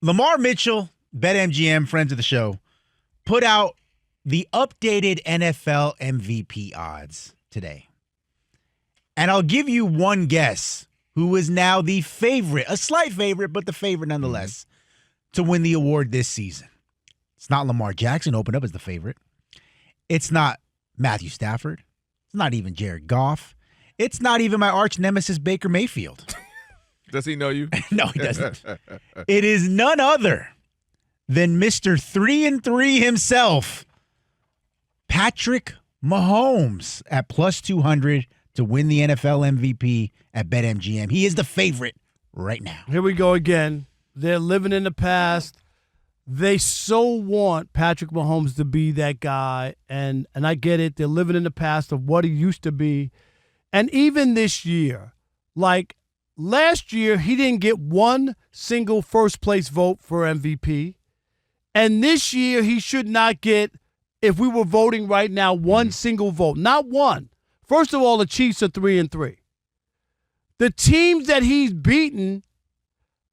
Lamar Mitchell, BetMGM, friends of the show, put out the updated NFL MVP odds today. And I'll give you one guess who is now the favorite, a slight favorite, but the favorite nonetheless, to win the award this season. It's not Lamar Jackson, opened up as the favorite. It's not Matthew Stafford. It's not even Jared Goff. It's not even my arch nemesis, Baker Mayfield. Does he know you? No, he doesn't. It is none other than Mr. 3-3 himself, Patrick Mahomes, at plus 200 to win the NFL MVP at BetMGM. He is the favorite right now. Here we go again. They're living in the past. They so want Patrick Mahomes to be that guy, and I get it. They're living in the past of what he used to be. And even this year, like last year, he didn't get one single first-place vote for MVP. And this year, he should not get, if we were voting right now, one single vote. Not one. First of all, the Chiefs are 3-3. The teams that he's beaten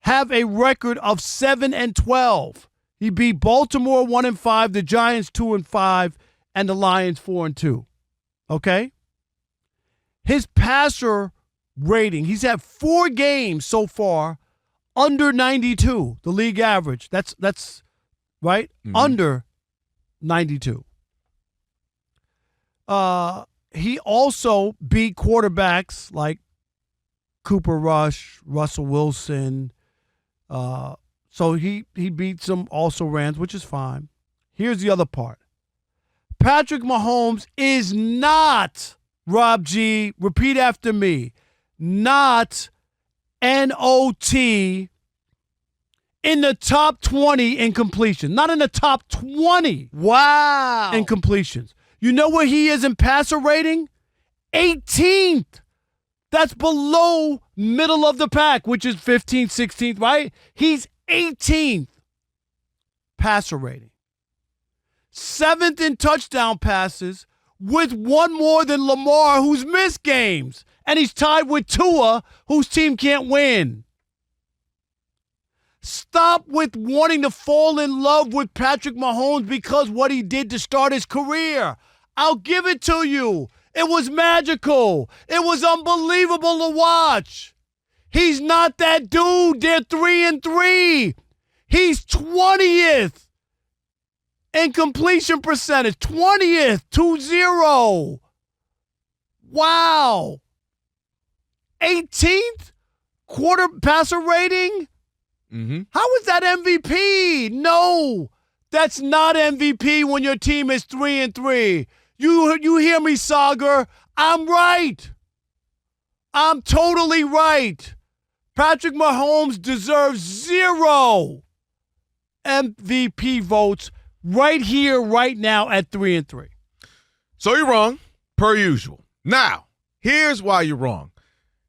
have a record of 7-12. He beat Baltimore 1-5, the Giants 2-5, and the Lions 4-2. Okay? His passer rating, he's had 4 games so far under 92, the league average. That's right? Under 92. He also beat quarterbacks like Cooper Rush, Russell Wilson. So he beat some also-rans, which is fine. Here's the other part. Patrick Mahomes is not, Rob G, repeat after me, not N-O-T in the top 20 in completion. Not in the top 20. Wow. In completions. You know where he is in passer rating? 18th. That's below middle of the pack, which is 15th, 16th, right? He's 18th passer rating. 7th in touchdown passes with one more than Lamar, who's missed games. And he's tied with Tua, whose team can't win. Stop with wanting to fall in love with Patrick Mahomes because what he did to start his career. I'll give it to you. It was magical. It was unbelievable to watch. He's not that dude. They're 3-3. He's 20th in completion percentage. 20th, 2-0. Wow. 18th quarter passer rating? How is that MVP? No, that's not MVP when your team is 3-3. You hear me, Sagar? I'm right. I'm totally right. Patrick Mahomes deserves 0 MVP votes right here, right now at 3-3. So you're wrong, per usual. Now, here's why you're wrong.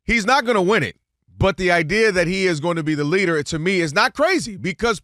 He's not going to win it. But the idea that he is going to be the leader, to me, is not crazy because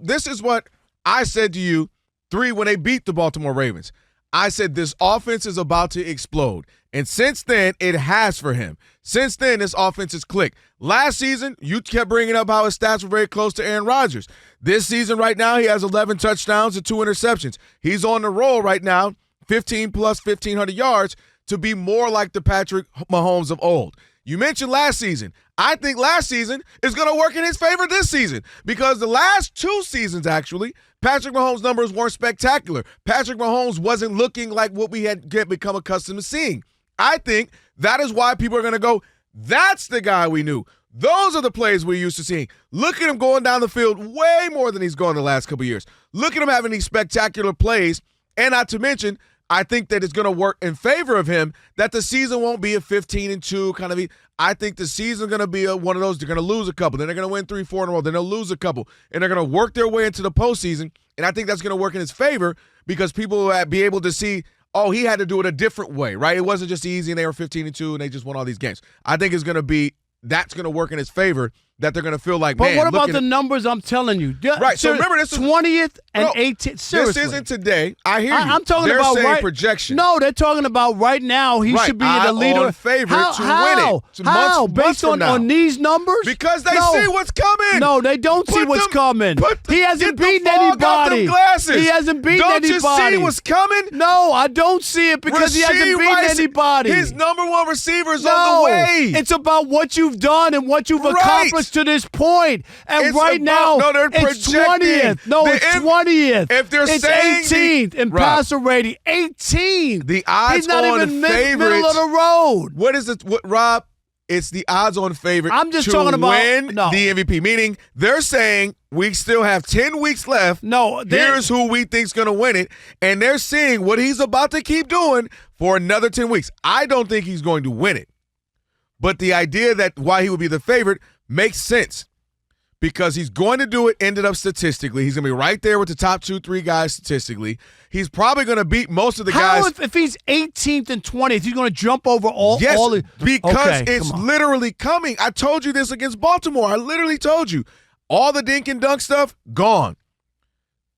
this is what I said to you when they beat the Baltimore Ravens. I said this offense is about to explode. And since then, it has for him. Since then, this offense has clicked. Last season, you kept bringing up how his stats were very close to Aaron Rodgers. This season right now, he has 11 touchdowns and 2 interceptions. He's on the roll right now, 15 plus 1,500 yards to be more like the Patrick Mahomes of old. You mentioned last season. I think last season is going to work in his favor this season because the last 2 seasons, actually, Patrick Mahomes' numbers weren't spectacular. Patrick Mahomes wasn't looking like what we had become accustomed to seeing. I think that is why people are going to go, that's the guy we knew. Those are the plays we're used to seeing. Look at him going down the field way more than he's gone the last couple of years. Look at him having these spectacular plays, and not to mention, I think that it's going to work in favor of him that the season won't be a 15-2 kind of. I think the season's going to be one of those. They're going to lose a couple. Then they're going to win 3-4 in a row. Then they'll lose a couple. And they're going to work their way into the postseason. And I think that's going to work in his favor because people will be able to see, oh, he had to do it a different way, right? It wasn't just easy and they were 15-2 and they just won all these games. I think it's going to be, that's going to work in his favor that they're going to feel like, But man. what about look the numbers I'm telling you? Right, so remember this is 20th and No, 18th. Seriously. This isn't today. I hear you. I'm talking they're about saying projection. No, they're talking about right now. He Right, should be the leader. on favorite to how? win it. It's How? months Based from now. on these numbers? Because they No. see what's coming. No, they don't see what's coming. He hasn't beaten Get the fog out them anybody. glasses. He hasn't beaten Don't anybody. you see what's coming? No, I don't see it because he hasn't Rasheed beaten Rice, anybody. His number one receiver is No, on the way. it's about what you've done and what you've Right. accomplished to this point. And It's right now, about- no, they're it's projecting. 20th. No, The it's M- 20th. if they're it's saying 18th in Rob, passer rating. 18th. the odds He's not on even favorites. middle of the road. What is it, Rob? It's the odds-on favorite I'm just to talking about- win no. the MVP. Meaning they're saying we still have 10 weeks left. No, Here's who we think's going to win it. And they're seeing what he's about to keep doing for another 10 weeks. I don't think he's going to win it. But the idea that why he would be the favorite makes sense. Because he's going to do it, ended up statistically. He's going to be right there with the top 2-3 guys statistically. He's probably going to beat most of the How guys. if he's 18th and 20th, he's going to jump over all Yes, all the because Okay, it's come on. literally coming. I told you this against Baltimore. I literally told you. All the dink and dunk stuff, gone.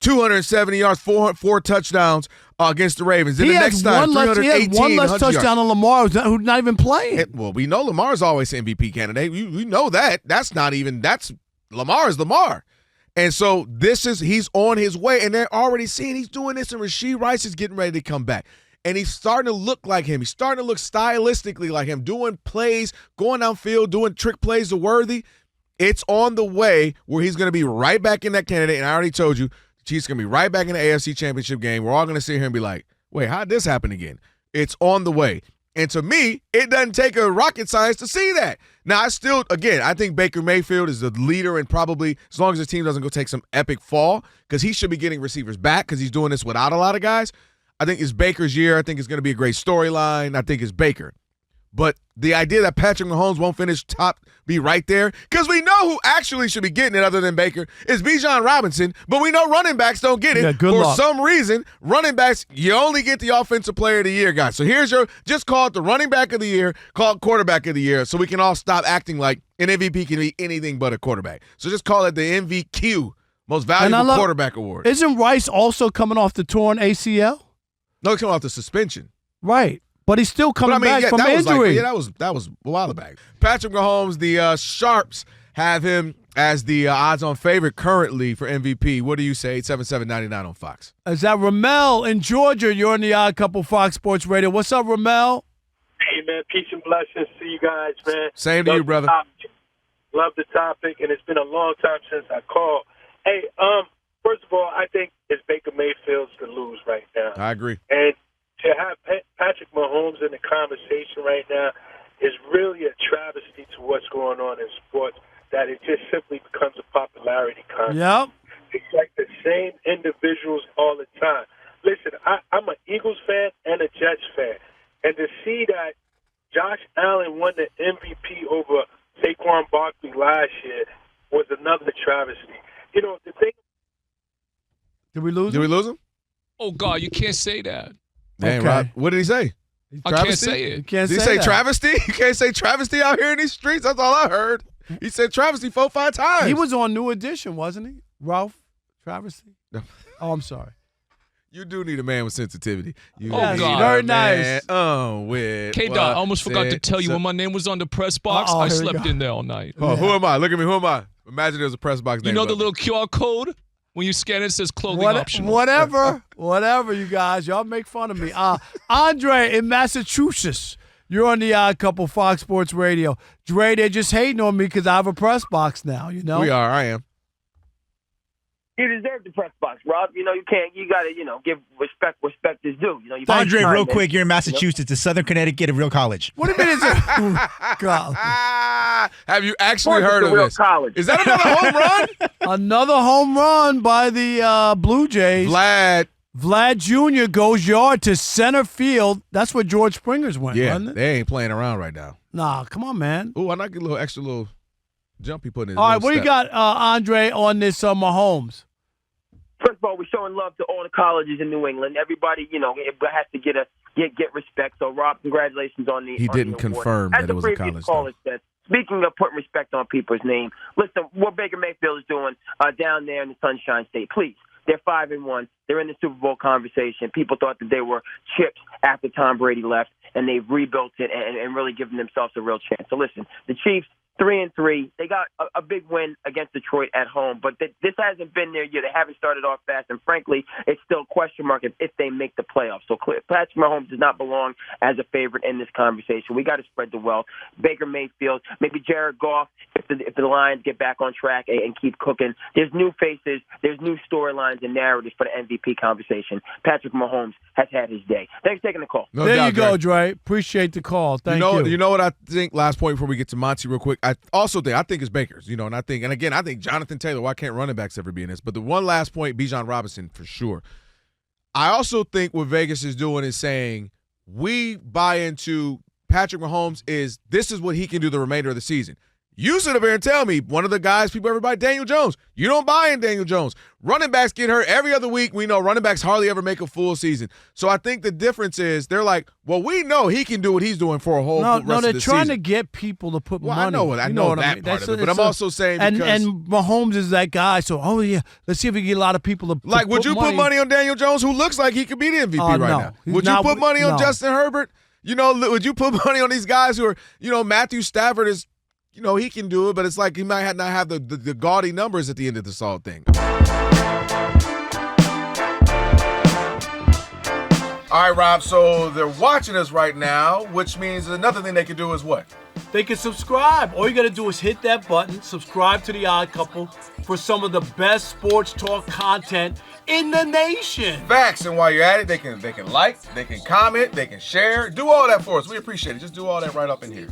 270 yards, four touchdowns against the Ravens. Then He the next has time, one less, he 318, has one less 100 touchdown on Lamar, who's not even playing. Well, we know Lamar's always an MVP candidate. We know that. That's Lamar is Lamar. And so he's on his way, and they're already seeing he's doing this, and Rasheed Rice is getting ready to come back. And he's starting to look like him. He's starting to look stylistically like him, doing plays, going downfield, doing trick plays to Worthy. It's on the way where he's going to be right back in that candidate. And I already told you, the Chiefs going to be right back in the AFC Championship game. We're all going to sit here and be like, wait, how'd this happen again? It's on the way. And to me, it doesn't take a rocket science to see that. Now, I think Baker Mayfield is the leader, and probably as long as his team doesn't go take some epic fall, because he should be getting receivers back because he's doing this without a lot of guys. I think it's Baker's year. I think it's going to be a great storyline. I think it's Baker. But the idea that Patrick Mahomes won't finish top, be right there, because we know who actually should be getting it other than Baker is Bijan Robinson, but we know running backs don't get it. Yeah, good For luck. some reason, running backs, you only get the offensive player of the year, guys. So here's just call it the running back of the year, call it quarterback of the year, so we can all stop acting like an MVP can be anything but a quarterback. So just call it the MVQ, Most Valuable Quarterback Award. Isn't Rice also coming off the torn ACL? No, it's coming off the suspension. Right. But he's still coming back from that injury. that was a while back. Patrick Mahomes, the Sharps have him as the odds-on favorite currently for MVP. What do you say? 877-99 on Fox. Is that Ramel in Georgia? You're on the Odd Couple Fox Sports Radio. What's up, Ramel? Hey, man, peace and blessings to you guys, man. Same to you, brother. Love the topic, and it's been a long time since I called. Hey, first of all, I think it's Baker Mayfield's to lose right now. I agree. And to have Patrick Mahomes in the conversation right now is really a travesty to what's going on in sports, that it just simply becomes a popularity contest. Yep. It's like the same individuals all the time. Listen, I'm an Eagles fan and a Jets fan. And to see that Josh Allen won the MVP over Saquon Barkley last year was another travesty. You know, the thing. Did we lose Did him? we lose him? Oh, God, you can't say that. Dang, Okay. Rob. What did he say? I can't Travesty? say You it. can't Did he say say that. travesty? You can't say travesty out here in these streets. That's all I heard. He said travesty 4-5 times. He was on New Edition, wasn't he? Ralph Travesty? Oh, I'm sorry. You do need a man with sensitivity. You Oh, need God. a Very man, nice. with K-Dot, I almost forgot to what's tell you up. when my name was on the press box, Uh-oh, I here we slept go. in there all night. Oh, who am I? Look at me. Who am I? Imagine there's a press box You name. know the above little QR code? When you scan it, it says clothing optional. Whatever, you guys. Y'all make fun of me. Andre in Massachusetts. You're on the Odd Couple Fox Sports Radio. Dre, they're just hating on me because I have a press box now, you know? We are. I am. You deserve the press box, Rob. You know, you got to, give respect is due. You know, you Andre, time, real man. quick, you're in Massachusetts. Is Southern Connecticut a real college? What do you mean it's a God. Have you actually Sports is heard a of real this? college. Is that another home run? Another home run by the Blue Jays. Vlad Jr. goes yard to center field. That's where George Springer's went, Yeah, wasn't it? they ain't playing around right now. Nah, come on, man. Ooh, I like a little extra little jump he put in his All right, little what do you step. got, Andre, on this Mahomes? First of all, we're showing love to all the colleges in New England. Everybody, it has to get respect. So, Rob, congratulations on the. He on didn't the award. confirm As that the it was a previous college, caller said, speaking of putting respect on people's name, listen, what Baker Mayfield is doing down there in the Sunshine State, please. They're 5-1. They're in the Super Bowl conversation. People thought that they were chips after Tom Brady left, and they've rebuilt it and really given themselves a real chance. So listen, the Chiefs, 3-3. They got a big win against Detroit at home, but this hasn't been their year. They haven't started off fast, and frankly, it's still a question mark if they make the playoffs. So Patrick Mahomes does not belong as a favorite in this conversation. We got to spread the wealth. Baker Mayfield, maybe Jared Goff, if the Lions get back on track and keep cooking. There's new faces, there's new storylines and narratives for the MVP conversation. Patrick Mahomes has had his day. Thanks for taking the call. No there doubt, you go, Dre. Appreciate the call. Thank you. You know what I think? Last point before we get to Monty, real quick. I think it's Baker's. And I think Jonathan Taylor. Why can't running backs ever be in this? But the one last point, Bijan Robinson for sure. I also think what Vegas is doing is saying we buy into Patrick Mahomes. This is what he can do the remainder of the season. You sit up here and tell me one of the guys people everybody Daniel Jones. You don't buy in Daniel Jones. Running backs get hurt every other week. We know running backs hardly ever make a full season. So I think the difference is they're like, well, we know he can do what he's doing for a whole rest of the season. No, they're trying to get people to put money. I know that part of it, but I'm also saying because and Mahomes is that guy. So let's see if we can get a lot of people to like. Would you put money on Daniel Jones, who looks like he could be the MVP right now? Would you put money on Justin Herbert? Would you put money on these guys who are, Matthew Stafford is. He can do it, but it's like he might not have the gaudy numbers at the end of this all thing. All right, Rob, so they're watching us right now, which means another thing they can do is what? They can subscribe. All you got to do is hit that button, subscribe to The Odd Couple for some of the best sports talk content in the nation. Facts, and while you're at it, they can like, they can comment, they can share. Do all that for us. We appreciate it. Just do all that right up in here.